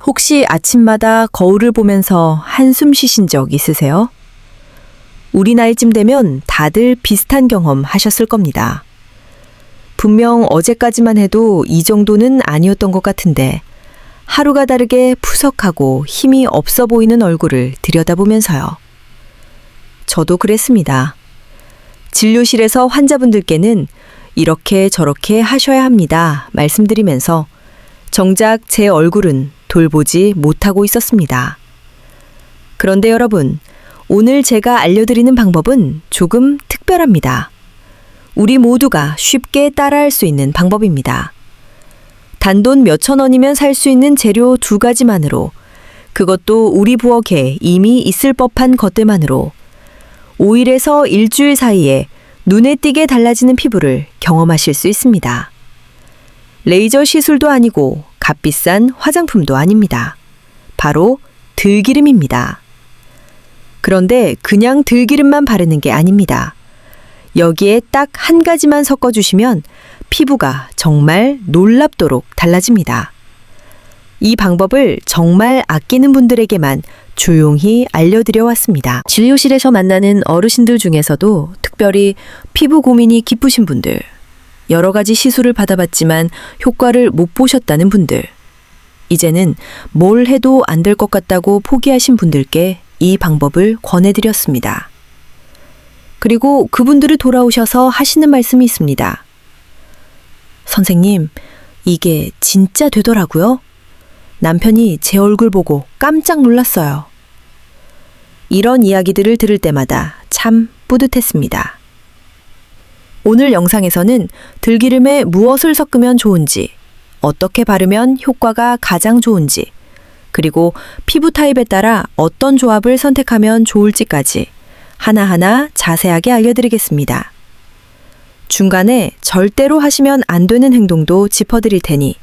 혹시 아침마다 거울을 보면서 한숨 쉬신 적 있으세요? 우리 나이쯤 되면 다들 비슷한 경험 하셨을 겁니다. 분명 어제까지만 해도 이 정도는 아니었던 것 같은데 하루가 다르게 푸석하고 힘이 없어 보이는 얼굴을 들여다보면서요. 저도 그랬습니다. 진료실에서 환자분들께는 이렇게 저렇게 하셔야 합니다 말씀드리면서 정작 제 얼굴은 돌보지 못하고 있었습니다. 그런데 여러분, 오늘 제가 알려드리는 방법은 조금 특별합니다. 우리 모두가 쉽게 따라할 수 있는 방법입니다. 단돈 몇천 원이면 살 수 있는 재료 2가지만으로, 그것도 우리 부엌에 이미 있을 법한 것들만으로 5일에서 일주일 사이에 눈에 띄게 달라지는 피부를 경험하실 수 있습니다. 레이저 시술도 아니고 값비싼 화장품도 아닙니다. 바로 들기름입니다. 그런데 그냥 들기름만 바르는 게 아닙니다. 여기에 딱 한 가지만 섞어주시면 피부가 정말 놀랍도록 달라집니다. 이 방법을 정말 아끼는 분들에게만 조용히 알려드려 왔습니다. 진료실에서 만나는 어르신들 중에서도 특별히 피부 고민이 깊으신 분들, 여러 가지 시술을 받아봤지만 효과를 못 보셨다는 분들, 이제는 뭘 해도 안 될 것 같다고 포기하신 분들께 이 방법을 권해드렸습니다. 그리고 그분들이 돌아오셔서 하시는 말씀이 있습니다. 선생님, 이게 진짜 되더라고요. 남편이 제 얼굴 보고 깜짝 놀랐어요. 이런 이야기들을 들을 때마다 참 뿌듯했습니다. 오늘 영상에서는 들기름에 무엇을 섞으면 좋은지, 어떻게 바르면 효과가 가장 좋은지, 그리고 피부 타입에 따라 어떤 조합을 선택하면 좋을지까지 하나하나 자세하게 알려드리겠습니다. 중간에 절대로 하시면 안 되는 행동도 짚어드릴 테니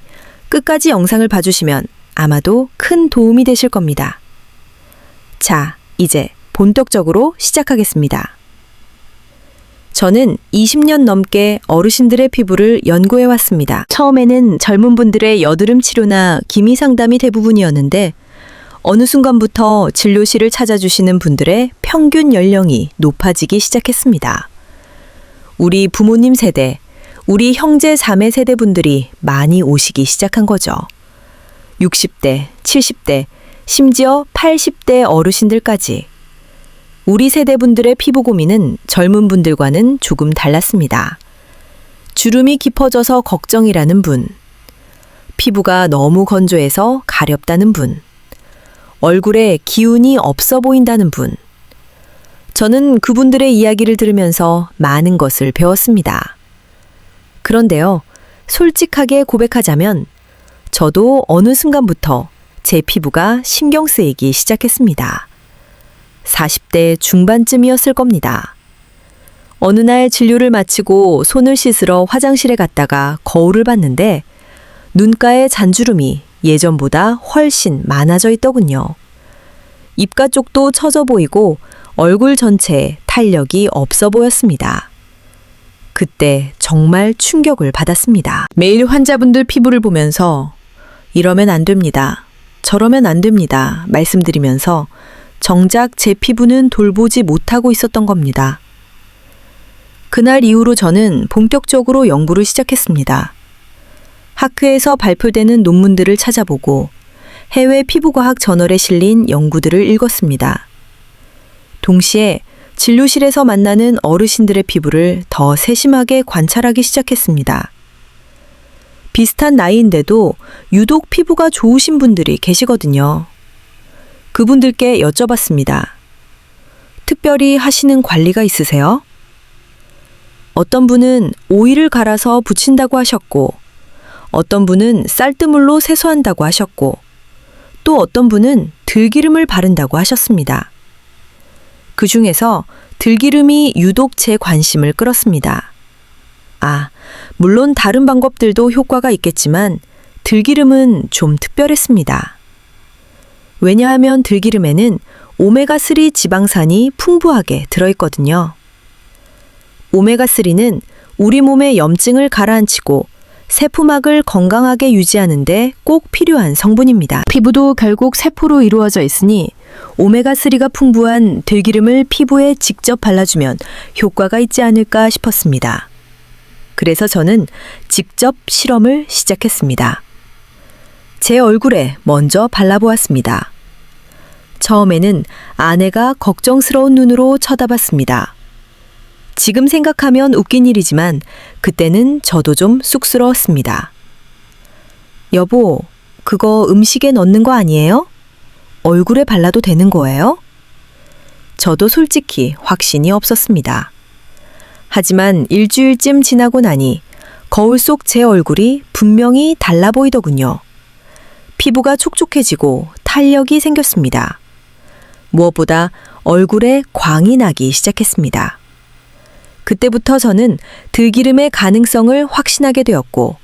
끝까지 영상을 봐주시면 아마도 큰 도움이 되실 겁니다. 자, 이제 본격적으로 시작하겠습니다. 저는 20년 넘게 어르신들의 피부를 연구해 왔습니다. 처음에는 젊은 분들의 여드름 치료나 기미 상담이 대부분이었는데 어느 순간부터 진료실을 찾아주시는 분들의 평균 연령이 높아지기 시작했습니다. 우리 부모님 세대, 우리 형제 자매 세대 분들이 많이 오시기 시작한 거죠. 60대, 70대, 심지어 80대 어르신들까지. 우리 세대분들의 피부 고민은 젊은 분들과는 조금 달랐습니다. 주름이 깊어져서 걱정이라는 분, 피부가 너무 건조해서 가렵다는 분, 얼굴에 기운이 없어 보인다는 분. 저는 그분들의 이야기를 들으면서 많은 것을 배웠습니다. 그런데요, 솔직하게 고백하자면 저도 어느 순간부터 제 피부가 신경 쓰이기 시작했습니다. 40대 중반쯤이었을 겁니다. 어느 날 진료를 마치고 손을 씻으러 화장실에 갔다가 거울을 봤는데 눈가에 잔주름이 예전보다 훨씬 많아져 있더군요. 입가 쪽도 처져 보이고 얼굴 전체에 탄력이 없어 보였습니다. 그때 정말 충격을 받았습니다. 매일 환자분들 피부를 보면서 이러면 안 됩니다. 저러면 안 됩니다. 말씀드리면서 정작 제 피부는 돌보지 못하고 있었던 겁니다. 그날 이후로 저는 본격적으로 연구를 시작했습니다. 학회에서 발표되는 논문들을 찾아보고 해외 피부과학 저널에 실린 연구들을 읽었습니다. 동시에 진료실에서 만나는 어르신들의 피부를 더 세심하게 관찰하기 시작했습니다. 비슷한 나이인데도 유독 피부가 좋으신 분들이 계시거든요. 그분들께 여쭤봤습니다. 특별히 하시는 관리가 있으세요? 어떤 분은 오일을 갈아서 붙인다고 하셨고, 어떤 분은 쌀뜨물로 세수한다고 하셨고, 또 어떤 분은 들기름을 바른다고 하셨습니다. 그 중에서 들기름이 유독 제 관심을 끌었습니다. 물론 다른 방법들도 효과가 있겠지만 들기름은 좀 특별했습니다. 왜냐하면 들기름에는 오메가3 지방산이 풍부하게 들어있거든요. 오메가3는 우리 몸의 염증을 가라앉히고 세포막을 건강하게 유지하는데 꼭 필요한 성분입니다. 피부도 결국 세포로 이루어져 있으니 오메가3가 풍부한 들기름을 피부에 직접 발라주면 효과가 있지 않을까 싶었습니다. 그래서 저는 직접 실험을 시작했습니다. 제 얼굴에 먼저 발라보았습니다. 처음에는 아내가 걱정스러운 눈으로 쳐다봤습니다. 지금 생각하면 웃긴 일이지만 그때는 저도 좀 쑥스러웠습니다. 여보, 그거 음식에 넣는 거 아니에요? 얼굴에 발라도 되는 거예요? 저도 솔직히 확신이 없었습니다. 하지만 일주일쯤 지나고 나니 거울 속 제 얼굴이 분명히 달라 보이더군요. 피부가 촉촉해지고 탄력이 생겼습니다. 무엇보다 얼굴에 광이 나기 시작했습니다. 그때부터 저는 들기름의 가능성을 확신하게 되었고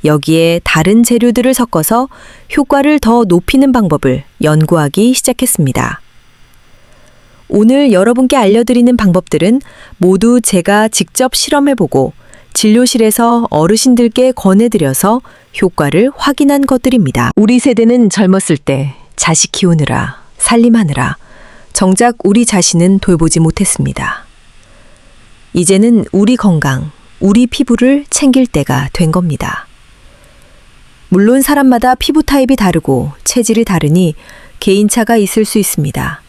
여기에 다른 재료들을 섞어서 효과를 더 높이는 방법을 연구하기 시작했습니다. 오늘 여러분께 알려드리는 방법들은 모두 제가 직접 실험해보고 진료실에서 어르신들께 권해드려서 효과를 확인한 것들입니다. 우리 세대는 젊었을 때 자식 키우느라, 살림하느라 정작 우리 자신은 돌보지 못했습니다. 이제는 우리 건강, 우리 피부를 챙길 때가 된 겁니다. 물론 사람마다 피부 타입이 다르고 체질이 다르니 개인차가 있을 수 있습니다.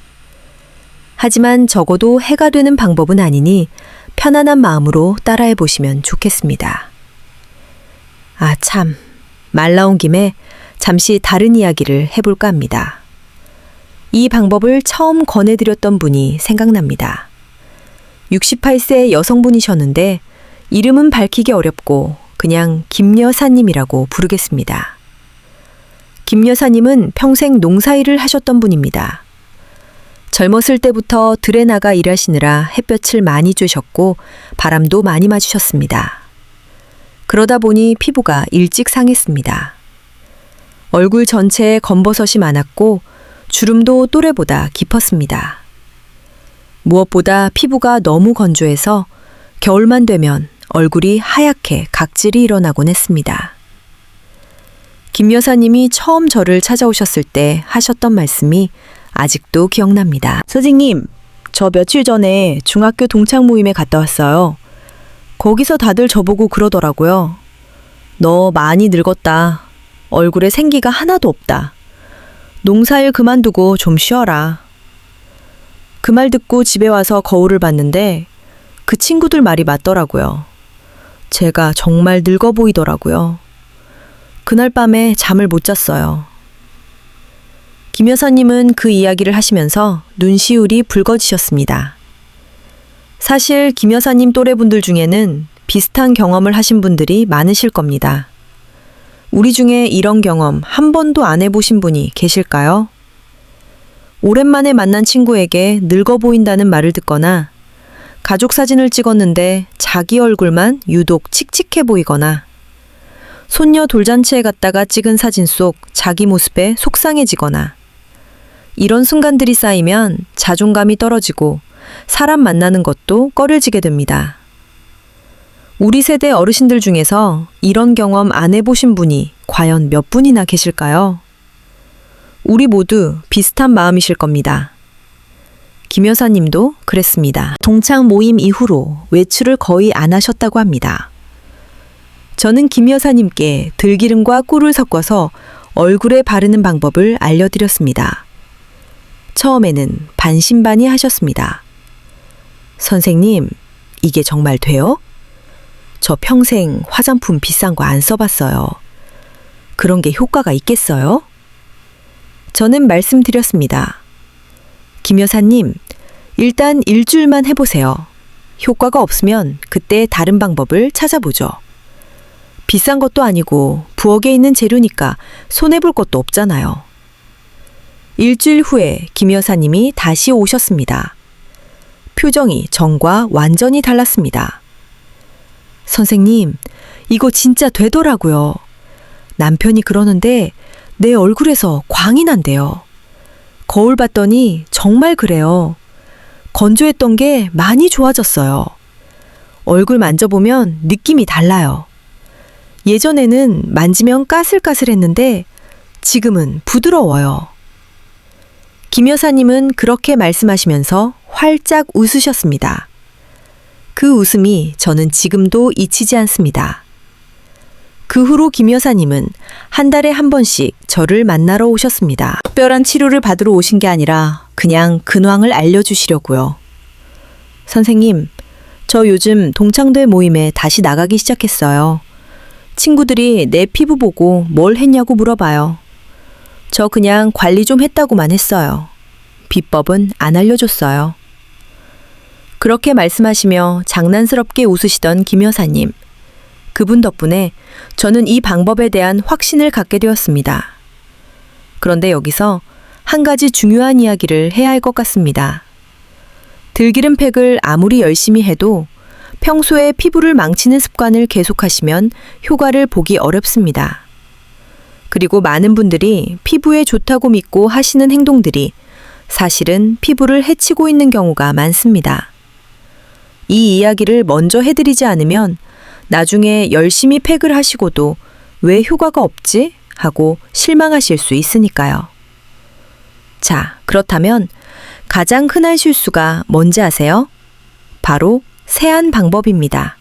하지만 적어도 해가 되는 방법은 아니니 편안한 마음으로 따라해 보시면 좋겠습니다. 아, 참. 말 나온 김에 잠시 다른 이야기를 해볼까 합니다. 이 방법을 처음 권해드렸던 분이 생각납니다. 68세 여성분이셨는데 이름은 밝히기 어렵고 그냥 김 여사님이라고 부르겠습니다. 김 여사님은 평생 농사일을 하셨던 분입니다. 젊었을 때부터 들에 나가 일하시느라 햇볕을 많이 쬐셨고 바람도 많이 맞으셨습니다. 그러다 보니 피부가 일찍 상했습니다. 얼굴 전체에 검버섯이 많았고 주름도 또래보다 깊었습니다. 무엇보다 피부가 너무 건조해서 겨울만 되면 얼굴이 하얗게 각질이 일어나곤 했습니다. 김 여사님이 처음 저를 찾아오셨을 때 하셨던 말씀이 아직도 기억납니다. 선생님, 저 며칠 전에 중학교 동창 모임에 갔다 왔어요. 거기서 다들 저보고 그러더라고요. 너 많이 늙었다. 얼굴에 생기가 하나도 없다. 농사일 그만두고 좀 쉬어라. 그 말 듣고 집에 와서 거울을 봤는데 그 친구들 말이 맞더라고요. 제가 정말 늙어 보이더라고요. 그날 밤에 잠을 못 잤어요. 김 여사님은 그 이야기를 하시면서 눈시울이 붉어지셨습니다. 사실 김 여사님 또래분들 중에는 비슷한 경험을 하신 분들이 많으실 겁니다. 우리 중에 이런 경험 한 번도 안 해보신 분이 계실까요? 오랜만에 만난 친구에게 늙어 보인다는 말을 듣거나 가족 사진을 찍었는데 자기 얼굴만 유독 칙칙해 보이거나 손녀 돌잔치에 갔다가 찍은 사진 속 자기 모습에 속상해지거나 이런 순간들이 쌓이면 자존감이 떨어지고 사람 만나는 것도 꺼려지게 됩니다. 우리 세대 어르신들 중에서 이런 경험 안 해보신 분이 과연 몇 분이나 계실까요? 우리 모두 비슷한 마음이실 겁니다. 김 여사님도 그랬습니다. 동창 모임 이후로 외출을 거의 안 하셨다고 합니다. 저는 김 여사님께 들기름과 꿀을 섞어서 얼굴에 바르는 방법을 알려드렸습니다. 처음에는 반신반의 하셨습니다. 선생님, 이게 정말 돼요? 저 평생 화장품 비싼 거 안 써봤어요. 그런 게 효과가 있겠어요? 저는 말씀드렸습니다. 김 여사님, 일단 일주일만 해보세요. 효과가 없으면 그때 다른 방법을 찾아보죠. 비싼 것도 아니고 부엌에 있는 재료니까 손해볼 것도 없잖아요. 일주일 후에 김 여사님이 다시 오셨습니다. 표정이 전과 완전히 달랐습니다. 선생님, 이거 진짜 되더라고요. 남편이 그러는데 내 얼굴에서 광이 난대요. 거울 봤더니 정말 그래요. 건조했던 게 많이 좋아졌어요. 얼굴 만져보면 느낌이 달라요. 예전에는 만지면 까슬까슬했는데 지금은 부드러워요. 김 여사님은 그렇게 말씀하시면서 활짝 웃으셨습니다. 그 웃음이 저는 지금도 잊히지 않습니다. 그 후로 김 여사님은 한 달에 한 번씩 저를 만나러 오셨습니다. 특별한 치료를 받으러 오신 게 아니라 그냥 근황을 알려주시려고요. 선생님, 저 요즘 동창회 모임에 다시 나가기 시작했어요. 친구들이 내 피부 보고 뭘 했냐고 물어봐요. 저 그냥 관리 좀 했다고만 했어요. 비법은 안 알려줬어요. 그렇게 말씀하시며 장난스럽게 웃으시던 김 여사님. 그분 덕분에 저는 이 방법에 대한 확신을 갖게 되었습니다. 그런데 여기서 한 가지 중요한 이야기를 해야 할 것 같습니다. 들기름팩을 아무리 열심히 해도 평소에 피부를 망치는 습관을 계속하시면 효과를 보기 어렵습니다. 그리고 많은 분들이 피부에 좋다고 믿고 하시는 행동들이 사실은 피부를 해치고 있는 경우가 많습니다. 이 이야기를 먼저 해드리지 않으면 나중에 열심히 팩을 하시고도 왜 효과가 없지? 하고 실망하실 수 있으니까요. 자, 그렇다면 가장 흔한 실수가 뭔지 아세요? 바로 세안 방법입니다.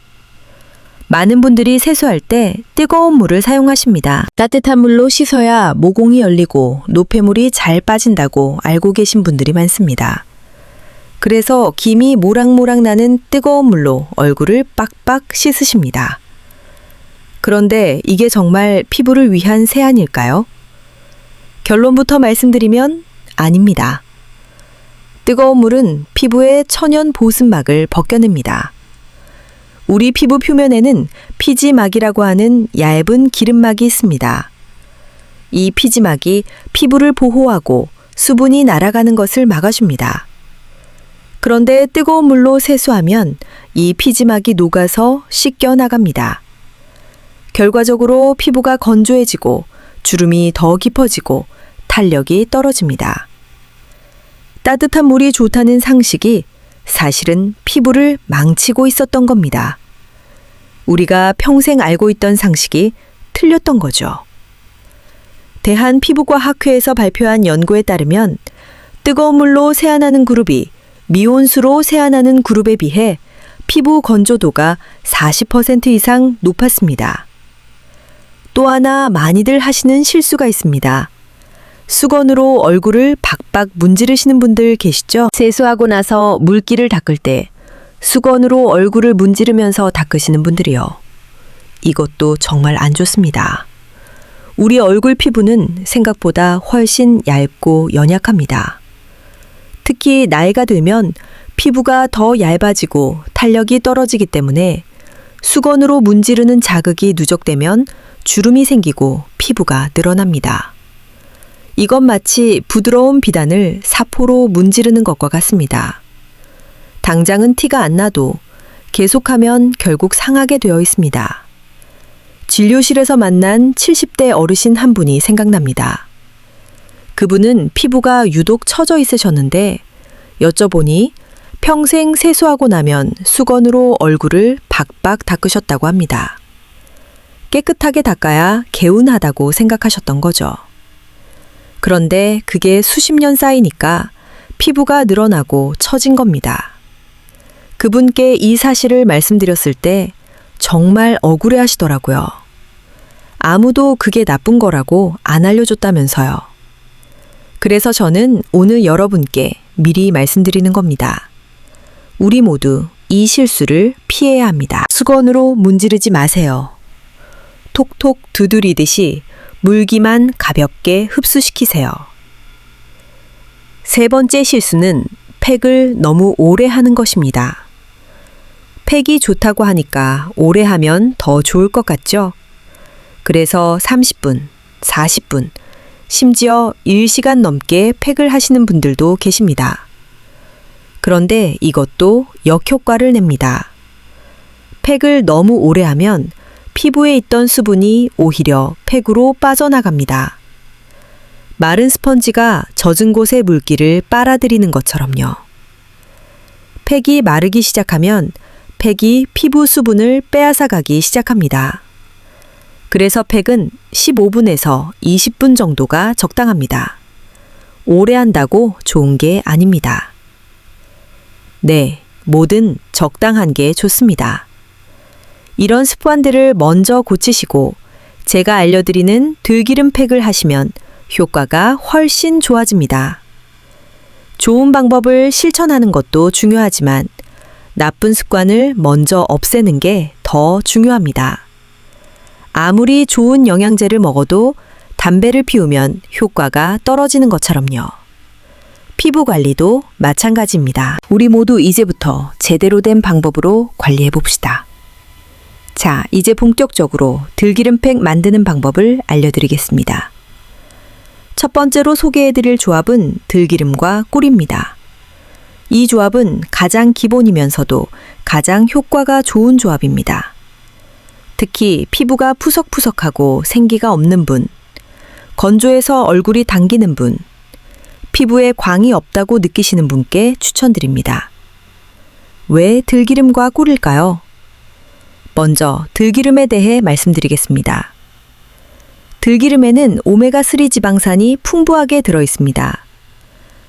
많은 분들이 세수할 때 뜨거운 물을 사용하십니다. 따뜻한 물로 씻어야 모공이 열리고 노폐물이 잘 빠진다고 알고 계신 분들이 많습니다. 그래서 김이 모락모락 나는 뜨거운 물로 얼굴을 빡빡 씻으십니다. 그런데 이게 정말 피부를 위한 세안일까요? 결론부터 말씀드리면 아닙니다. 뜨거운 물은 피부의 천연 보습막을 벗겨냅니다. 우리 피부 표면에는 피지막이라고 하는 얇은 기름막이 있습니다. 이 피지막이 피부를 보호하고 수분이 날아가는 것을 막아줍니다. 그런데 뜨거운 물로 세수하면 이 피지막이 녹아서 씻겨 나갑니다. 결과적으로 피부가 건조해지고 주름이 더 깊어지고 탄력이 떨어집니다. 따뜻한 물이 좋다는 상식이 사실은 피부를 망치고 있었던 겁니다. 우리가 평생 알고 있던 상식이 틀렸던 거죠. 대한피부과학회에서 발표한 연구에 따르면 뜨거운 물로 세안하는 그룹이 미온수로 세안하는 그룹에 비해 피부 건조도가 40% 이상 높았습니다. 또 하나 많이들 하시는 실수가 있습니다. 수건으로 얼굴을 박박 문지르시는 분들 계시죠? 세수하고 나서 물기를 닦을 때 수건으로 얼굴을 문지르면서 닦으시는 분들이요. 이것도 정말 안 좋습니다. 우리 얼굴 피부는 생각보다 훨씬 얇고 연약합니다. 특히 나이가 들면 피부가 더 얇아지고 탄력이 떨어지기 때문에 수건으로 문지르는 자극이 누적되면 주름이 생기고 피부가 늘어납니다. 이건 마치 부드러운 비단을 사포로 문지르는 것과 같습니다. 당장은 티가 안 나도 계속하면 결국 상하게 되어 있습니다. 진료실에서 만난 70대 어르신 한 분이 생각납니다. 그분은 피부가 유독 처져 있으셨는데 여쭤보니 평생 세수하고 나면 수건으로 얼굴을 박박 닦으셨다고 합니다. 깨끗하게 닦아야 개운하다고 생각하셨던 거죠. 그런데 그게 수십 년 쌓이니까 피부가 늘어나고 처진 겁니다. 그분께 이 사실을 말씀드렸을 때 정말 억울해 하시더라고요. 아무도 그게 나쁜 거라고 안 알려줬다면서요. 그래서 저는 오늘 여러분께 미리 말씀드리는 겁니다. 우리 모두 이 실수를 피해야 합니다. 수건으로 문지르지 마세요. 톡톡 두드리듯이 물기만 가볍게 흡수시키세요. 세 번째 실수는 팩을 너무 오래 하는 것입니다. 팩이 좋다고 하니까 오래 하면 더 좋을 것 같죠? 그래서 30분, 40분, 심지어 1시간 넘게 팩을 하시는 분들도 계십니다. 그런데 이것도 역효과를 냅니다. 팩을 너무 오래 하면 피부에 있던 수분이 오히려 팩으로 빠져나갑니다. 마른 스펀지가 젖은 곳의 물기를 빨아들이는 것처럼요. 팩이 마르기 시작하면 팩이 피부 수분을 빼앗아가기 시작합니다. 그래서 팩은 15분에서 20분 정도가 적당합니다. 오래 한다고 좋은 게 아닙니다. 네, 뭐든 적당한 게 좋습니다. 이런 습관들을 먼저 고치시고 제가 알려드리는 들기름 팩을 하시면 효과가 훨씬 좋아집니다. 좋은 방법을 실천하는 것도 중요하지만 나쁜 습관을 먼저 없애는 게 더 중요합니다. 아무리 좋은 영양제를 먹어도 담배를 피우면 효과가 떨어지는 것처럼요. 피부 관리도 마찬가지입니다. 우리 모두 이제부터 제대로 된 방법으로 관리해 봅시다. 자, 이제 본격적으로 들기름팩 만드는 방법을 알려드리겠습니다. 첫 번째로 소개해드릴 조합은 들기름과 꿀입니다. 이 조합은 가장 기본이면서도 가장 효과가 좋은 조합입니다. 특히 피부가 푸석푸석하고 생기가 없는 분, 건조해서 얼굴이 당기는 분, 피부에 광이 없다고 느끼시는 분께 추천드립니다. 왜 들기름과 꿀일까요? 먼저 들기름에 대해 말씀드리겠습니다. 들기름에는 오메가3 지방산이 풍부하게 들어 있습니다.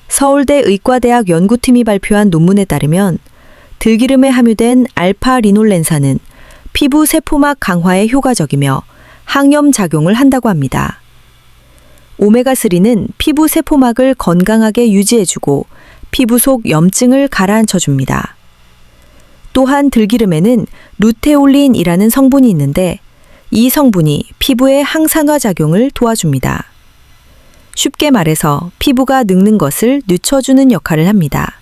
서울대 의과대학 연구팀이 발표한 논문에 따르면 들기름에 함유된 알파-리놀렌산은 피부 세포막 강화에 효과적이며 항염 작용을 한다고 합니다. 오메가3는 피부 세포막을 건강하게 유지해주고 피부 속 염증을 가라앉혀줍니다. 또한 들기름에는 루테올린이라는 성분이 있는데 이 성분이 피부의 항산화 작용을 도와줍니다. 쉽게 말해서 피부가 늙는 것을 늦춰주는 역할을 합니다.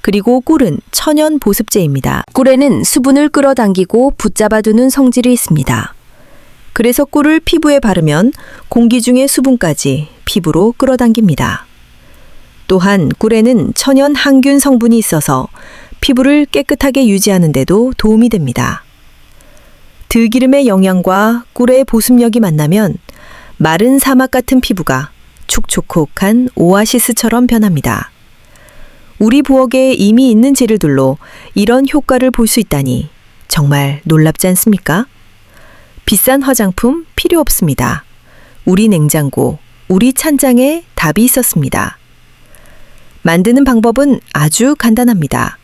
그리고 꿀은 천연 보습제입니다. 꿀에는 수분을 끌어당기고 붙잡아두는 성질이 있습니다. 그래서 꿀을 피부에 바르면 공기 중의 수분까지 피부로 끌어당깁니다. 또한 꿀에는 천연 항균 성분이 있어서 피부를 깨끗하게 유지하는 데도 도움이 됩니다. 들기름의 영양과 꿀의 보습력이 만나면 마른 사막 같은 피부가 촉촉한 오아시스처럼 변합니다. 우리 부엌에 이미 있는 재료들로 이런 효과를 볼 수 있다니 정말 놀랍지 않습니까? 비싼 화장품 필요 없습니다. 우리 냉장고, 우리 찬장에 답이 있었습니다. 만드는 방법은 아주 간단합니다.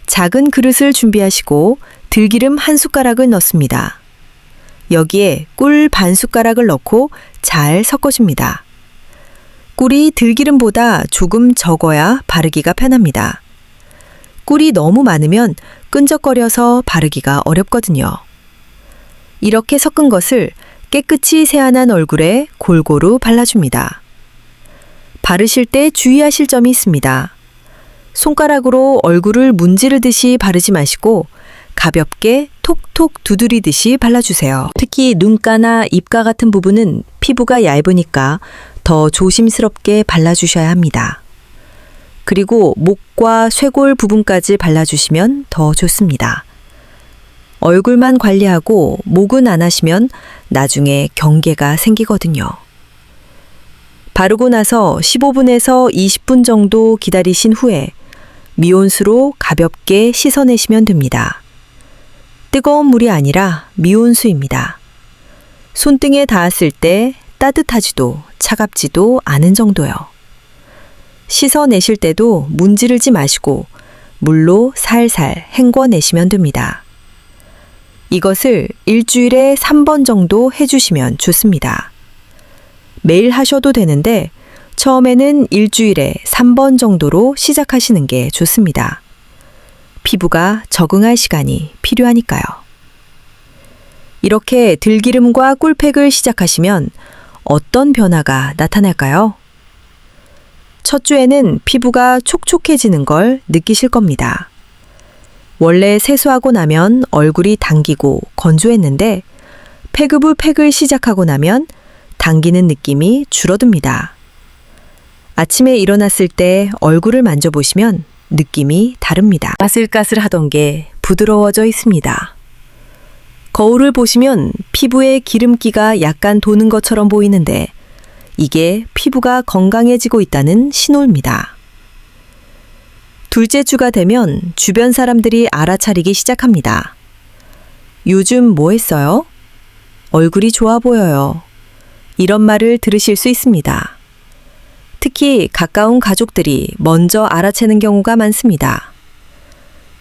작은 그릇을 준비하시고 들기름 1숟가락을 넣습니다. 여기에 꿀 반 숟가락을 넣고 잘 섞어줍니다. 꿀이 들기름보다 조금 적어야 바르기가 편합니다. 꿀이 너무 많으면 끈적거려서 바르기가 어렵거든요. 이렇게 섞은 것을 깨끗이 세안한 얼굴에 골고루 발라줍니다. 바르실 때 주의하실 점이 있습니다. 손가락으로 얼굴을 문지르듯이 바르지 마시고 가볍게 톡톡 두드리듯이 발라주세요. 특히 눈가나 입가 같은 부분은 피부가 얇으니까 더 조심스럽게 발라주셔야 합니다. 그리고 목과 쇄골 부분까지 발라주시면 더 좋습니다. 얼굴만 관리하고 목은 안 하시면 나중에 경계가 생기거든요. 바르고 나서 15분에서 20분 정도 기다리신 후에 미온수로 가볍게 씻어내시면 됩니다. 뜨거운 물이 아니라 미온수입니다. 손등에 닿았을 때 따뜻하지도 차갑지도 않은 정도요. 씻어내실 때도 문지르지 마시고 물로 살살 헹궈내시면 됩니다. 이것을 일주일에 3번 정도 해주시면 좋습니다. 매일 하셔도 되는데 처음에는 일주일에 3번 정도로 시작하시는 게 좋습니다. 피부가 적응할 시간이 필요하니까요. 이렇게 들기름과 꿀팩을 시작하시면 어떤 변화가 나타날까요? 첫 주에는 피부가 촉촉해지는 걸 느끼실 겁니다. 원래 세수하고 나면 얼굴이 당기고 건조했는데 팩업 후 팩을 시작하고 나면 당기는 느낌이 줄어듭니다. 아침에 일어났을 때 얼굴을 만져보시면 느낌이 다릅니다. 까슬까슬하던 게 부드러워져 있습니다. 거울을 보시면 피부에 기름기가 약간 도는 것처럼 보이는데 이게 피부가 건강해지고 있다는 신호입니다. 둘째 주가 되면 주변 사람들이 알아차리기 시작합니다. 요즘 뭐 했어요? 얼굴이 좋아 보여요. 이런 말을 들으실 수 있습니다. 특히 가까운 가족들이 먼저 알아채는 경우가 많습니다.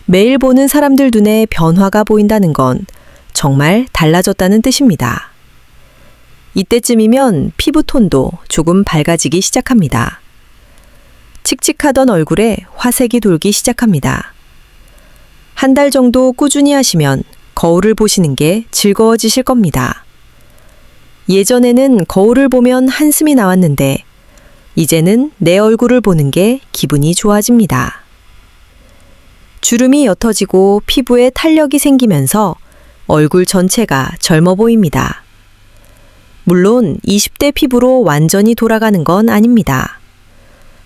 매일 보는 사람들 눈에 변화가 보인다는 건 정말 달라졌다는 뜻입니다. 이때쯤이면 피부톤도 조금 밝아지기 시작합니다. 칙칙하던 얼굴에 화색이 돌기 시작합니다. 한 달 정도 꾸준히 하시면 거울을 보시는 게 즐거워지실 겁니다. 예전에는 거울을 보면 한숨이 나왔는데 이제는 내 얼굴을 보는 게 기분이 좋아집니다. 주름이 옅어지고 피부에 탄력이 생기면서 얼굴 전체가 젊어 보입니다. 물론 20대 피부로 완전히 돌아가는 건 아닙니다.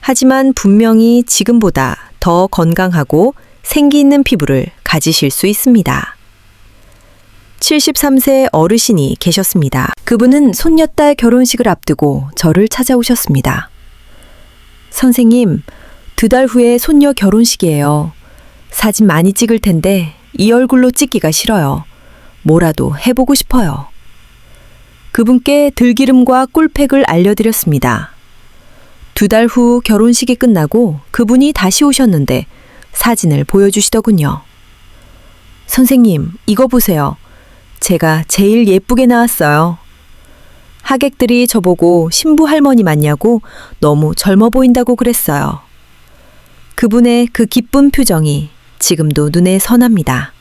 하지만 분명히 지금보다 더 건강하고 생기 있는 피부를 가지실 수 있습니다. 73세 어르신이 계셨습니다. 그분은 손녀딸 결혼식을 앞두고 저를 찾아오셨습니다. 선생님, 2달 후에 손녀 결혼식이에요. 사진 많이 찍을 텐데 이 얼굴로 찍기가 싫어요. 뭐라도 해보고 싶어요. 그분께 들기름과 꿀팩을 알려드렸습니다. 2달 후 결혼식이 끝나고 그분이 다시 오셨는데 사진을 보여주시더군요. 선생님, 이거 보세요. 제가 제일 예쁘게 나왔어요. 하객들이 저보고 신부 할머니 맞냐고 너무 젊어 보인다고 그랬어요. 그분의 그 기쁜 표정이 지금도 눈에 선합니다.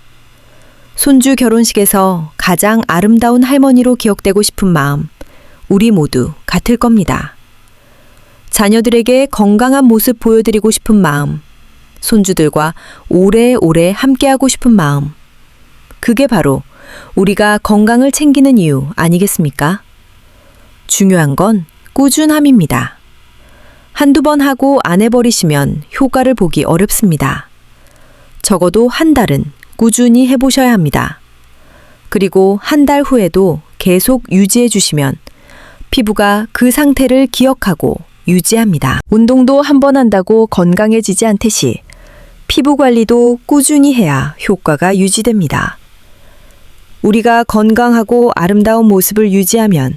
손주 결혼식에서 가장 아름다운 할머니로 기억되고 싶은 마음, 우리 모두 같을 겁니다. 자녀들에게 건강한 모습 보여드리고 싶은 마음, 손주들과 오래오래 함께하고 싶은 마음, 그게 바로 우리가 건강을 챙기는 이유 아니겠습니까? 중요한 건 꾸준함입니다. 한두 번 하고 안 해버리시면 효과를 보기 어렵습니다. 적어도 한 달은 꾸준히 해보셔야 합니다. 그리고 한 달 후에도 계속 유지해 주시면 피부가 그 상태를 기억하고 유지합니다. 운동도 한 번 한다고 건강해지지 않듯이 피부 관리도 꾸준히 해야 효과가 유지됩니다. 우리가 건강하고 아름다운 모습을 유지하면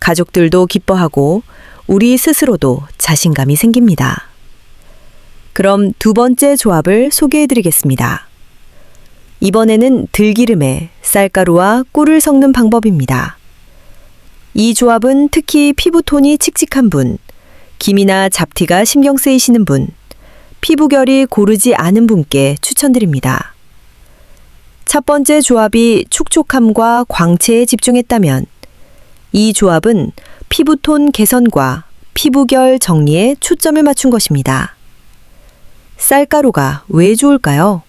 가족들도 기뻐하고 우리 스스로도 자신감이 생깁니다. 그럼 2번째 조합을 소개해 드리겠습니다. 이번에는 들기름에 쌀가루와 꿀을 섞는 방법입니다. 이 조합은 특히 피부톤이 칙칙한 분, 기미나 잡티가 신경 쓰이시는 분, 피부결이 고르지 않은 분께 추천드립니다. 첫 번째 조합이 촉촉함과 광채에 집중했다면 이 조합은 피부톤 개선과 피부결 정리에 초점을 맞춘 것입니다. 쌀가루가 왜 좋을까요?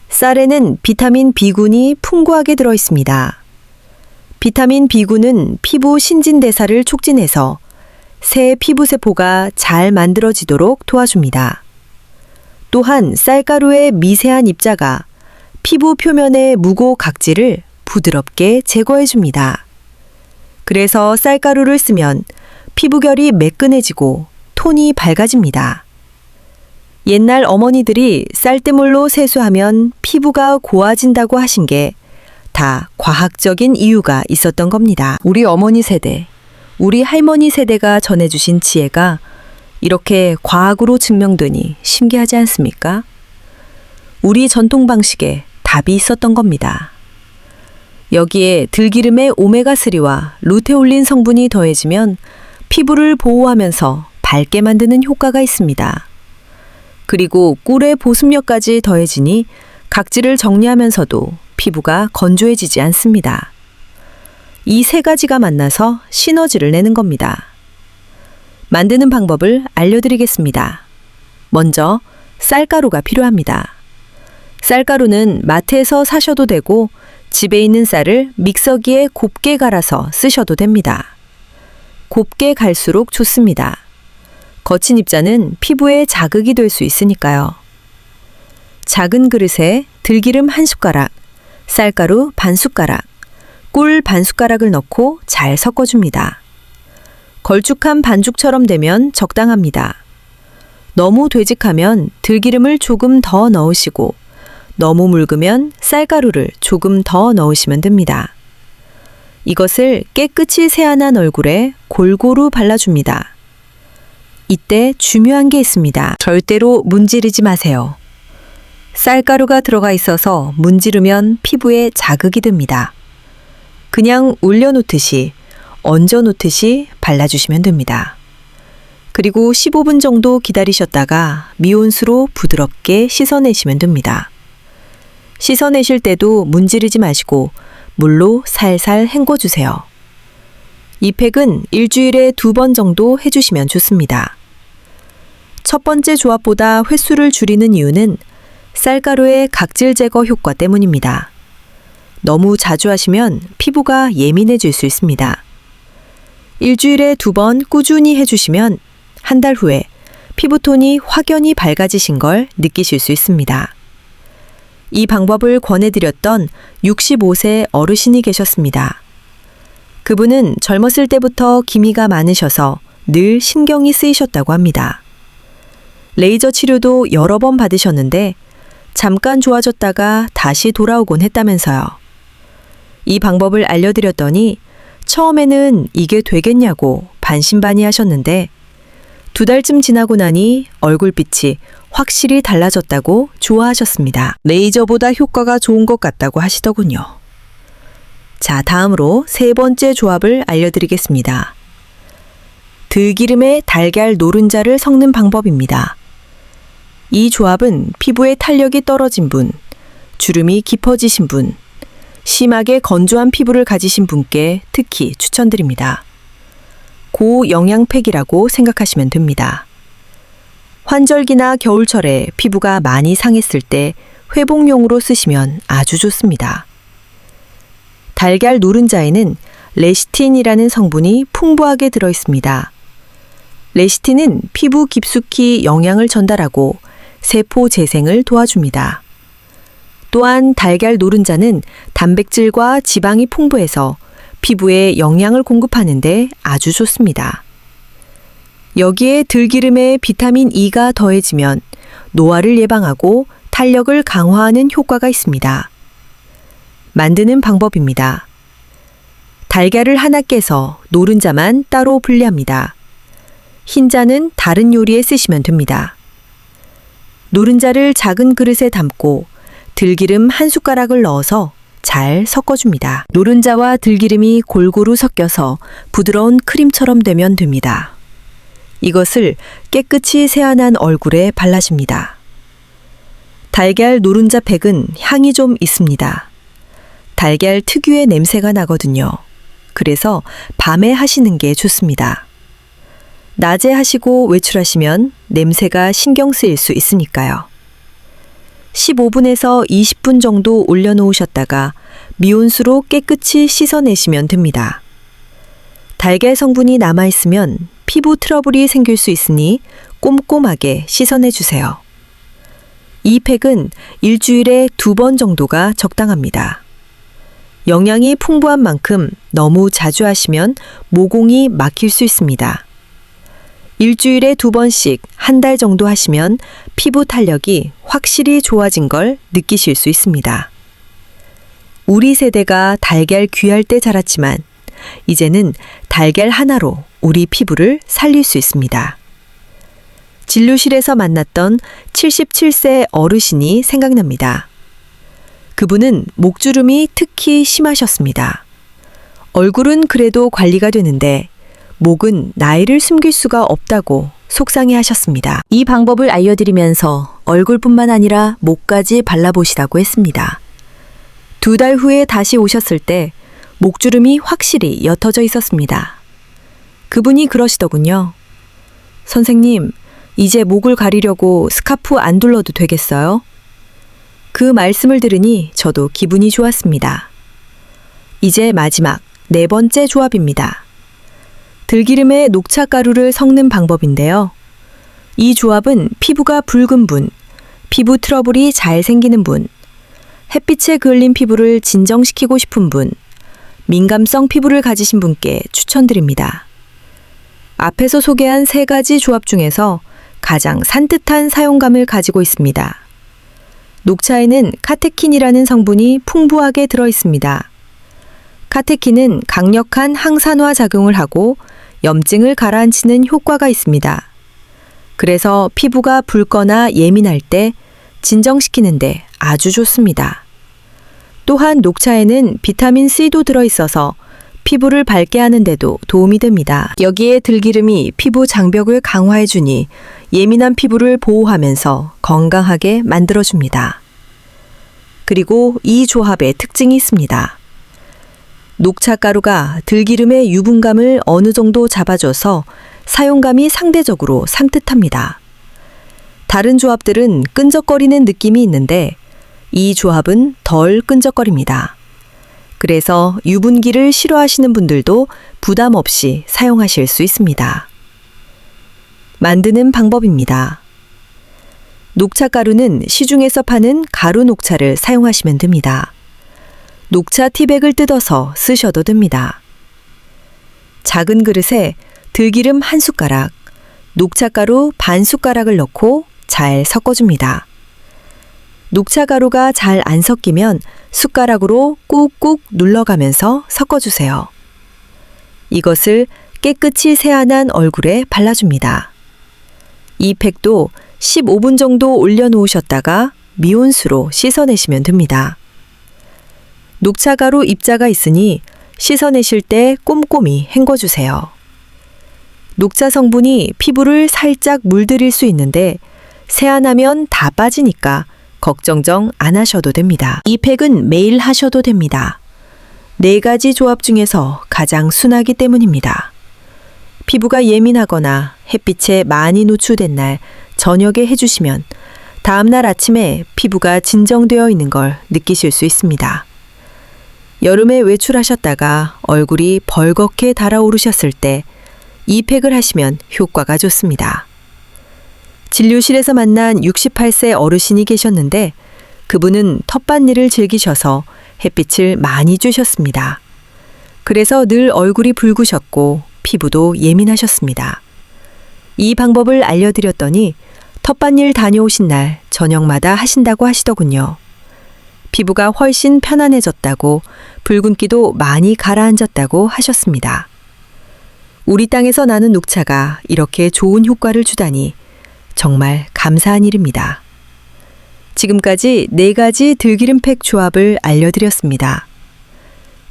쌀에는 비타민 B군이 풍부하게 들어 있습니다. 비타민 B군은 피부 신진대사를 촉진해서 새 피부세포가 잘 만들어지도록 도와줍니다. 또한 쌀가루의 미세한 입자가 피부 표면의 무고 각질을 부드럽게 제거해줍니다. 그래서 쌀가루를 쓰면 피부결이 매끈해지고 톤이 밝아집니다. 옛날 어머니들이 쌀뜨물로 세수하면 피부가 고와진다고 하신 게 다 과학적인 이유가 있었던 겁니다. 우리 어머니 세대, 우리 할머니 세대가 전해주신 지혜가 이렇게 과학으로 증명되니 신기하지 않습니까? 우리 전통 방식에 답이 있었던 겁니다. 여기에 들기름의 오메가3와 루테올린 성분이 더해지면 피부를 보호하면서 밝게 만드는 효과가 있습니다. 그리고 꿀의 보습력까지 더해지니 각질을 정리하면서도 피부가 건조해지지 않습니다. 이 세 가지가 만나서 시너지를 내는 겁니다. 만드는 방법을 알려드리겠습니다. 먼저 쌀가루가 필요합니다. 쌀가루는 마트에서 사셔도 되고 집에 있는 쌀을 믹서기에 곱게 갈아서 쓰셔도 됩니다. 곱게 갈수록 좋습니다. 거친 입자는 피부에 자극이 될 수 있으니까요. 작은 그릇에 들기름 1숟가락, 쌀가루 반숟가락, 꿀 반숟가락을 넣고 잘 섞어줍니다. 걸쭉한 반죽처럼 되면 적당합니다. 너무 되직하면 들기름을 조금 더 넣으시고 너무 묽으면 쌀가루를 조금 더 넣으시면 됩니다. 이것을 깨끗이 세안한 얼굴에 골고루 발라줍니다. 이때 중요한 게 있습니다. 절대로 문지르지 마세요. 쌀가루가 들어가 있어서 문지르면 피부에 자극이 듭니다. 그냥 올려놓듯이, 얹어놓듯이 발라주시면 됩니다. 그리고 15분 정도 기다리셨다가 미온수로 부드럽게 씻어내시면 됩니다. 씻어내실 때도 문지르지 마시고 물로 살살 헹궈주세요. 이 팩은 일주일에 2번 정도 해주시면 좋습니다. 첫 번째 조합보다 횟수를 줄이는 이유는 쌀가루의 각질 제거 효과 때문입니다. 너무 자주 하시면 피부가 예민해질 수 있습니다. 일주일에 2번 꾸준히 해주시면 한 달 후에 피부톤이 확연히 밝아지신 걸 느끼실 수 있습니다. 이 방법을 권해드렸던 65세 어르신이 계셨습니다. 그분은 젊었을 때부터 기미가 많으셔서 늘 신경이 쓰이셨다고 합니다. 레이저 치료도 여러 번 받으셨는데 잠깐 좋아졌다가 다시 돌아오곤 했다면서요. 이 방법을 알려드렸더니 처음에는 이게 되겠냐고 반신반의하셨는데 2달쯤 지나고 나니 얼굴빛이 확실히 달라졌다고 좋아하셨습니다. 레이저보다 효과가 좋은 것 같다고 하시더군요. 자, 다음으로 3번째 조합을 알려드리겠습니다. 들기름에 달걀 노른자를 섞는 방법입니다. 이 조합은 피부에 탄력이 떨어진 분, 주름이 깊어지신 분, 심하게 건조한 피부를 가지신 분께 특히 추천드립니다. 고영양팩이라고 생각하시면 됩니다. 환절기나 겨울철에 피부가 많이 상했을 때 회복용으로 쓰시면 아주 좋습니다. 달걀 노른자에는 레시틴이라는 성분이 풍부하게 들어있습니다. 레시틴은 피부 깊숙이 영양을 전달하고 세포 재생을 도와줍니다. 또한 달걀 노른자는 단백질과 지방이 풍부해서 피부에 영양을 공급하는데 아주 좋습니다. 여기에 들기름에 비타민 E가 더해지면 노화를 예방하고 탄력을 강화하는 효과가 있습니다. 만드는 방법입니다. 달걀을 하나 깨서 노른자만 따로 분리합니다. 흰자는 다른 요리에 쓰시면 됩니다. 노른자를 작은 그릇에 담고 들기름 1숟가락을 넣어서 잘 섞어줍니다. 노른자와 들기름이 골고루 섞여서 부드러운 크림처럼 되면 됩니다. 이것을 깨끗이 세안한 얼굴에 발라줍니다. 달걀 노른자 팩은 향이 좀 있습니다. 달걀 특유의 냄새가 나거든요. 그래서 밤에 하시는 게 좋습니다. 낮에 하시고 외출하시면 냄새가 신경 쓰일 수 있으니까요. 15분에서 20분 정도 올려놓으셨다가 미온수로 깨끗이 씻어내시면 됩니다. 달걀 성분이 남아있으면 피부 트러블이 생길 수 있으니 꼼꼼하게 씻어내주세요. 이 팩은 일주일에 2번 정도가 적당합니다. 영양이 풍부한 만큼 너무 자주 하시면 모공이 막힐 수 있습니다. 일주일에 2번씩 한 달 정도 하시면 피부 탄력이 확실히 좋아진 걸 느끼실 수 있습니다. 우리 세대가 달걀 귀할 때 자랐지만 이제는 달걀 하나로 우리 피부를 살릴 수 있습니다. 진료실에서 만났던 77세 어르신이 생각납니다. 그분은 목주름이 특히 심하셨습니다. 얼굴은 그래도 관리가 되는데 목은 나이를 숨길 수가 없다고 속상해 하셨습니다. 이 방법을 알려드리면서 얼굴뿐만 아니라 목까지 발라보시라고 했습니다. 2달 후에 다시 오셨을 때 목주름이 확실히 옅어져 있었습니다. 그분이 그러시더군요. 선생님, 이제 목을 가리려고 스카프 안 둘러도 되겠어요? 그 말씀을 들으니 저도 기분이 좋았습니다. 이제 마지막 4번째 조합입니다. 들기름에 녹차가루를 섞는 방법인데요. 이 조합은 피부가 붉은 분, 피부 트러블이 잘 생기는 분, 햇빛에 그을린 피부를 진정시키고 싶은 분, 민감성 피부를 가지신 분께 추천드립니다. 앞에서 소개한 3가지 조합 중에서 가장 산뜻한 사용감을 가지고 있습니다. 녹차에는 카테킨이라는 성분이 풍부하게 들어 있습니다. 카테킨은 강력한 항산화 작용을 하고 염증을 가라앉히는 효과가 있습니다. 그래서 피부가 붉거나 예민할 때 진정시키는데 아주 좋습니다. 또한 녹차에는 비타민 C도 들어있어서 피부를 밝게 하는데도 도움이 됩니다. 여기에 들기름이 피부 장벽을 강화해주니 예민한 피부를 보호하면서 건강하게 만들어줍니다. 그리고 이 조합의 특징이 있습니다. 녹차가루가 들기름의 유분감을 어느 정도 잡아줘서 사용감이 상대적으로 산뜻합니다. 다른 조합들은 끈적거리는 느낌이 있는데 이 조합은 덜 끈적거립니다. 그래서 유분기를 싫어하시는 분들도 부담 없이 사용하실 수 있습니다. 만드는 방법입니다. 녹차가루는 시중에서 파는 가루 녹차를 사용하시면 됩니다. 녹차 티백을 뜯어서 쓰셔도 됩니다. 작은 그릇에 들기름 1숟가락, 녹차가루 반 숟가락을 넣고 잘 섞어줍니다. 녹차가루가 잘 안 섞이면 숟가락으로 꾹꾹 눌러가면서 섞어주세요. 이것을 깨끗이 세안한 얼굴에 발라줍니다. 이 팩도 15분 정도 올려놓으셨다가 미온수로 씻어내시면 됩니다. 녹차가루 입자가 있으니 씻어내실 때 꼼꼼히 헹궈주세요. 녹차 성분이 피부를 살짝 물들일 수 있는데 세안하면 다 빠지니까 걱정 안 하셔도 됩니다. 이 팩은 매일 하셔도 됩니다. 4가지 조합 중에서 가장 순하기 때문입니다. 피부가 예민하거나 햇빛에 많이 노출된 날 저녁에 해주시면 다음날 아침에 피부가 진정되어 있는 걸 느끼실 수 있습니다. 여름에 외출하셨다가 얼굴이 벌겋게 달아오르셨을 때 이 팩을 하시면 효과가 좋습니다. 진료실에서 만난 68세 어르신이 계셨는데 그분은 텃밭일을 즐기셔서 햇빛을 많이 쬐셨습니다. 그래서 늘 얼굴이 붉으셨고 피부도 예민하셨습니다. 이 방법을 알려드렸더니 텃밭일 다녀오신 날 저녁마다 하신다고 하시더군요. 피부가 훨씬 편안해졌다고 붉은기도 많이 가라앉았다고 하셨습니다. 우리 땅에서 나는 녹차가 이렇게 좋은 효과를 주다니 정말 감사한 일입니다. 지금까지 4가지 들기름팩 조합을 알려드렸습니다.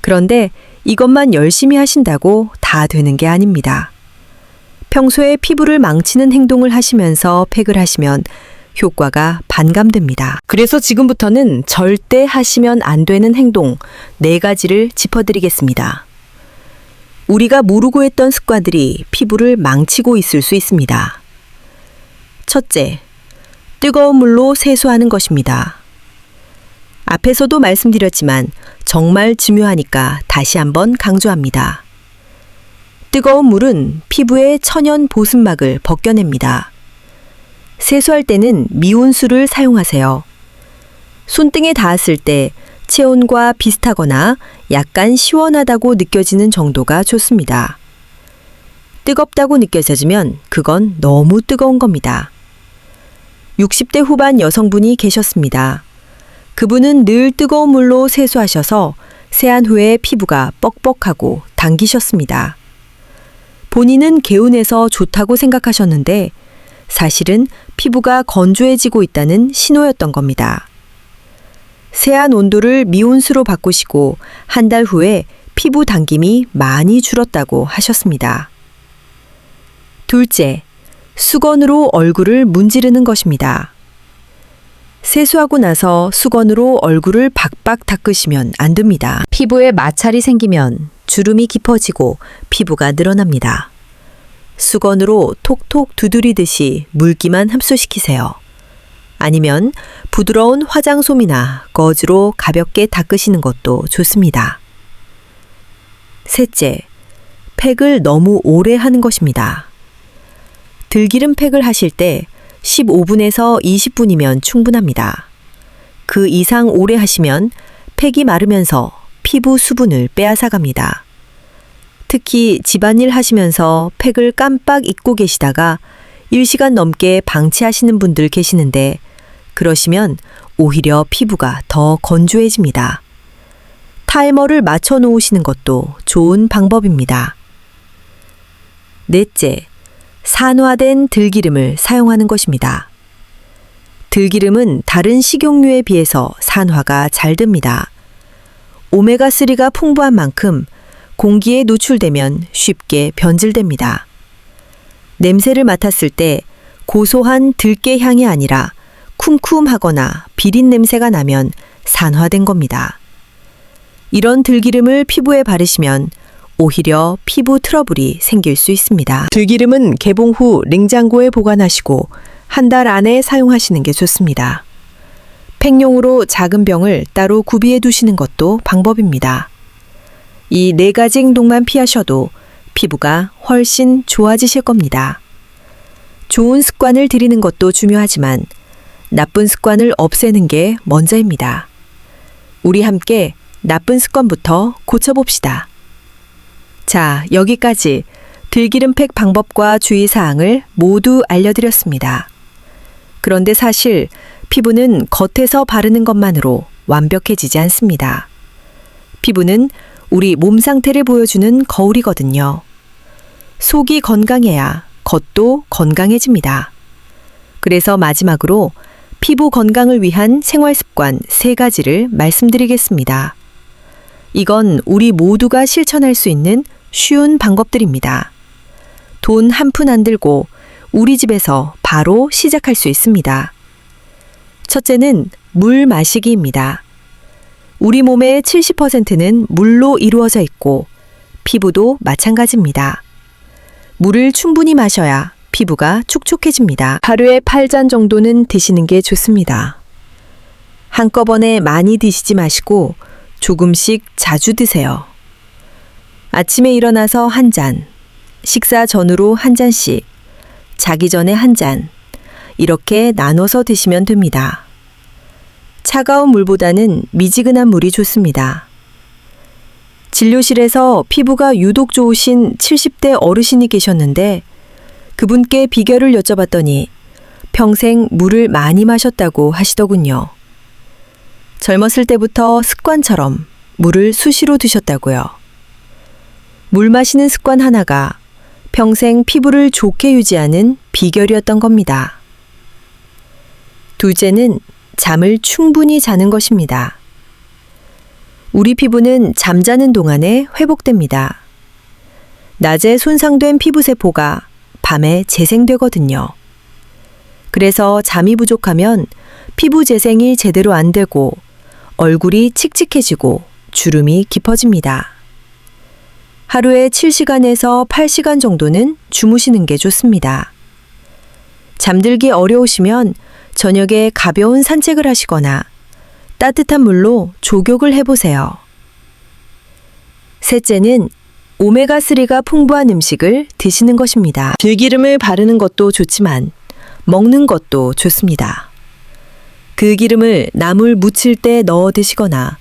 그런데 이것만 열심히 하신다고 다 되는 게 아닙니다. 평소에 피부를 망치는 행동을 하시면서 팩을 하시면 효과가 반감됩니다. 그래서 지금부터는 절대 하시면 안 되는 행동 4가지를 짚어드리겠습니다. 우리가 모르고 했던 습관들이 피부를 망치고 있을 수 있습니다. 첫째, 뜨거운 물로 세수하는 것입니다. 앞에서도 말씀드렸지만 정말 중요하니까 다시 한번 강조합니다. 뜨거운 물은 피부의 천연 보습막을 벗겨냅니다. 세수할 때는 미온수를 사용하세요. 손등에 닿았을 때 체온과 비슷하거나 약간 시원하다고 느껴지는 정도가 좋습니다. 뜨겁다고 느껴지면 그건 너무 뜨거운 겁니다. 60대 후반 여성분이 계셨습니다. 그분은 늘 뜨거운 물로 세수하셔서 세안 후에 피부가 뻑뻑하고 당기셨습니다. 본인은 개운해서 좋다고 생각하셨는데 사실은 피부가 건조해지고 있다는 신호였던 겁니다. 세안 온도를 미온수로 바꾸시고 한 달 후에 피부 당김이 많이 줄었다고 하셨습니다. 둘째, 수건으로 얼굴을 문지르는 것입니다. 세수하고 나서 수건으로 얼굴을 박박 닦으시면 안 됩니다. 피부에 마찰이 생기면 주름이 깊어지고 피부가 늘어납니다. 수건으로 톡톡 두드리듯이 물기만 흡수시키세요. 아니면 부드러운 화장솜이나 거즈로 가볍게 닦으시는 것도 좋습니다. 셋째, 팩을 너무 오래 하는 것입니다. 들기름 팩을 하실 때 15분에서 20분이면 충분합니다. 그 이상 오래 하시면 팩이 마르면서 피부 수분을 빼앗아갑니다. 특히 집안일 하시면서 팩을 깜빡 잊고 계시다가 1시간 넘게 방치하시는 분들 계시는데 그러시면 오히려 피부가 더 건조해집니다. 타이머를 맞춰 놓으시는 것도 좋은 방법입니다. 넷째, 산화된 들기름을 사용하는 것입니다. 들기름은 다른 식용유에 비해서 산화가 잘 됩니다. 오메가3가 풍부한 만큼 공기에 노출되면 쉽게 변질됩니다. 냄새를 맡았을 때 고소한 들깨 향이 아니라 쿰쿰하거나 비린 냄새가 나면 산화된 겁니다. 이런 들기름을 피부에 바르시면 오히려 피부 트러블이 생길 수 있습니다. 들기름은 개봉 후 냉장고에 보관하시고 한 달 안에 사용하시는 게 좋습니다. 팩용으로 작은 병을 따로 구비해 두시는 것도 방법입니다. 이 4가지 행동만 피하셔도 피부가 훨씬 좋아지실 겁니다. 좋은 습관을 들이는 것도 중요하지만 나쁜 습관을 없애는 게 먼저입니다. 우리 함께 나쁜 습관부터 고쳐봅시다. 자, 여기까지 들기름팩 방법과 주의사항을 모두 알려드렸습니다. 그런데 사실 피부는 겉에서 바르는 것만으로 완벽해지지 않습니다. 피부는 우리 몸 상태를 보여주는 거울이거든요. 속이 건강해야 겉도 건강해집니다. 그래서 마지막으로 피부 건강을 위한 생활 습관 3가지를 말씀드리겠습니다. 이건 우리 모두가 실천할 수 있는 쉬운 방법들입니다. 돈 한 푼 안 들고 우리 집에서 바로 시작할 수 있습니다. 첫째는 물 마시기입니다. 우리 몸의 70%는 물로 이루어져 있고 피부도 마찬가지입니다. 물을 충분히 마셔야 피부가 촉촉해집니다. 하루에 8잔 정도는 드시는 게 좋습니다. 한꺼번에 많이 드시지 마시고 조금씩 자주 드세요. 아침에 일어나서 1잔, 식사 전후로 1잔씩, 자기 전에 1잔, 이렇게 나눠서 드시면 됩니다. 차가운 물보다는 미지근한 물이 좋습니다. 진료실에서 피부가 유독 좋으신 70대 어르신이 계셨는데 그분께 비결을 여쭤봤더니 평생 물을 많이 마셨다고 하시더군요. 젊었을 때부터 습관처럼 물을 수시로 드셨다고요. 물 마시는 습관 하나가 평생 피부를 좋게 유지하는 비결이었던 겁니다. 둘째는 잠을 충분히 자는 것입니다. 우리 피부는 잠자는 동안에 회복됩니다. 낮에 손상된 피부세포가 밤에 재생되거든요. 그래서 잠이 부족하면 피부 재생이 제대로 안 되고 얼굴이 칙칙해지고 주름이 깊어집니다. 하루에 7시간에서 8시간 정도는 주무시는 게 좋습니다. 잠들기 어려우시면 저녁에 가벼운 산책을 하시거나 따뜻한 물로 족욕을 해보세요. 셋째는 오메가3가 풍부한 음식을 드시는 것입니다. 들기름을 바르는 것도 좋지만 먹는 것도 좋습니다. 그 기름을 나물 무칠 때 넣어 드시거나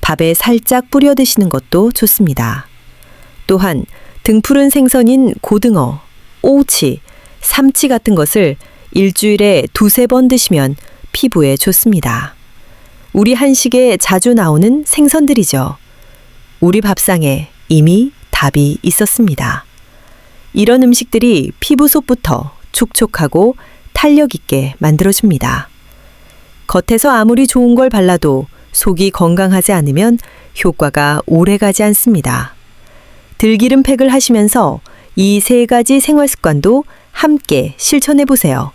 밥에 살짝 뿌려 드시는 것도 좋습니다. 또한 등푸른 생선인 고등어, 오치, 삼치 같은 것을 일주일에 2-3번 드시면 피부에 좋습니다. 우리 한식에 자주 나오는 생선들이죠. 우리 밥상에 이미 답이 있었습니다. 이런 음식들이 피부 속부터 촉촉하고 탄력 있게 만들어줍니다. 겉에서 아무리 좋은 걸 발라도 속이 건강하지 않으면 효과가 오래가지 않습니다. 들기름 팩을 하시면서 이 3가지 생활 습관도 함께 실천해 보세요.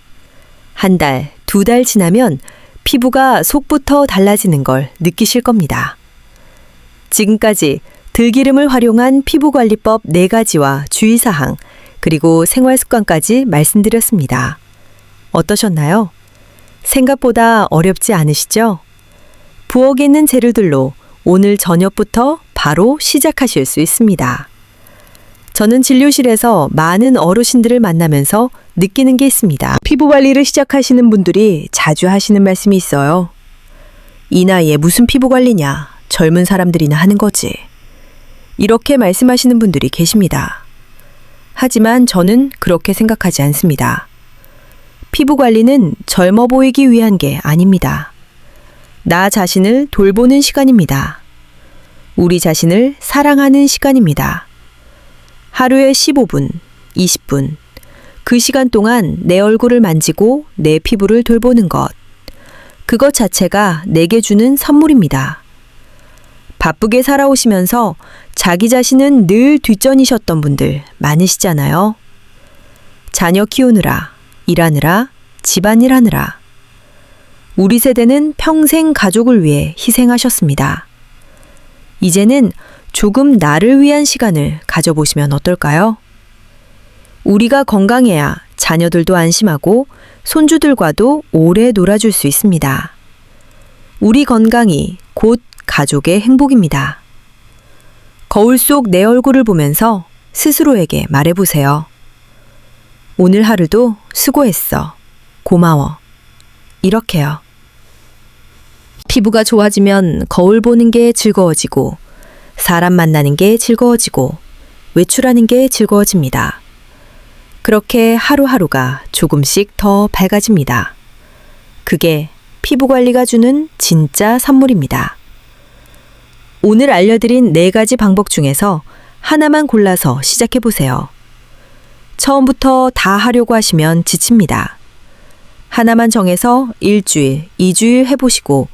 1달, 2달 지나면 피부가 속부터 달라지는 걸 느끼실 겁니다. 지금까지 들기름을 활용한 피부관리법 4가지와 주의사항, 그리고 생활습관까지 말씀드렸습니다. 어떠셨나요? 생각보다 어렵지 않으시죠? 부엌에 있는 재료들로 오늘 저녁부터 바로 시작하실 수 있습니다. 저는 진료실에서 많은 어르신들을 만나면서 느끼는 게 있습니다. 피부 관리를 시작하시는 분들이 자주 하시는 말씀이 있어요. 이 나이에 무슨 피부 관리냐? 젊은 사람들이나 하는 거지. 이렇게 말씀하시는 분들이 계십니다. 하지만 저는 그렇게 생각하지 않습니다. 피부 관리는 젊어 보이기 위한 게 아닙니다. 나 자신을 돌보는 시간입니다. 우리 자신을 사랑하는 시간입니다. 하루에 15분, 20분, 그 시간 동안 내 얼굴을 만지고 내 피부를 돌보는 것. 그것 자체가 내게 주는 선물입니다. 바쁘게 살아오시면서 자기 자신은 늘 뒷전이셨던 분들 많으시잖아요. 자녀 키우느라, 일하느라, 집안일 하느라. 우리 세대는 평생 가족을 위해 희생하셨습니다. 이제는 조금 나를 위한 시간을 가져보시면 어떨까요? 우리가 건강해야 자녀들도 안심하고 손주들과도 오래 놀아줄 수 있습니다. 우리 건강이 곧 가족의 행복입니다. 거울 속 내 얼굴을 보면서 스스로에게 말해보세요. 오늘 하루도 수고했어. 고마워. 이렇게요. 피부가 좋아지면 거울 보는 게 즐거워지고, 사람 만나는 게 즐거워지고, 외출하는 게 즐거워집니다. 그렇게 하루하루가 조금씩 더 밝아집니다. 그게 피부 관리가 주는 진짜 선물입니다. 오늘 알려드린 4가지 방법 중에서 하나만 골라서 시작해보세요. 처음부터 다 하려고 하시면 지칩니다. 하나만 정해서 1주일, 2주일 해보시고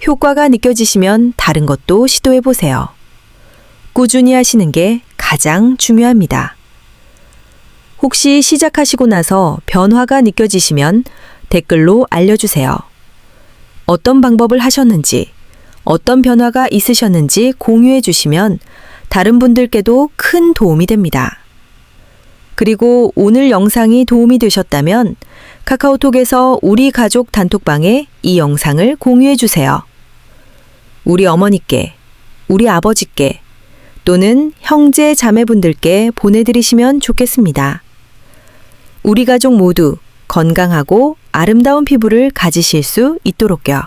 효과가 느껴지시면 다른 것도 시도해보세요. 꾸준히 하시는 게 가장 중요합니다. 혹시 시작하시고 나서 변화가 느껴지시면 댓글로 알려주세요. 어떤 방법을 하셨는지, 어떤 변화가 있으셨는지 공유해 주시면 다른 분들께도 큰 도움이 됩니다. 그리고 오늘 영상이 도움이 되셨다면 카카오톡에서 우리 가족 단톡방에 이 영상을 공유해 주세요. 우리 어머니께, 우리 아버지께, 또는 형제 자매분들께 보내드리시면 좋겠습니다. 우리 가족 모두 건강하고 아름다운 피부를 가지실 수 있도록요.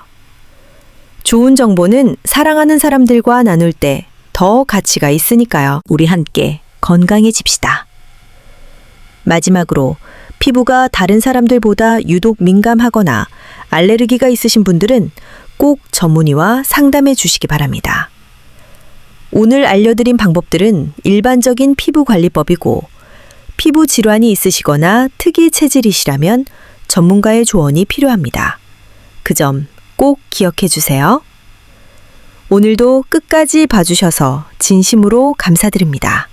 좋은 정보는 사랑하는 사람들과 나눌 때 더 가치가 있으니까요. 우리 함께 건강해집시다. 마지막으로 피부가 다른 사람들보다 유독 민감하거나 알레르기가 있으신 분들은 꼭 전문의와 상담해 주시기 바랍니다. 오늘 알려드린 방법들은 일반적인 피부 관리법이고, 피부 질환이 있으시거나 특이 체질이시라면 전문가의 조언이 필요합니다. 그 점 꼭 기억해 주세요. 오늘도 끝까지 봐주셔서 진심으로 감사드립니다.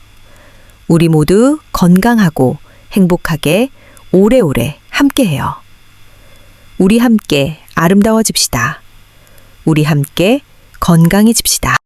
우리 모두 건강하고 행복하게 오래오래 함께해요. 우리 함께 아름다워집시다. 우리 함께 건강해집시다.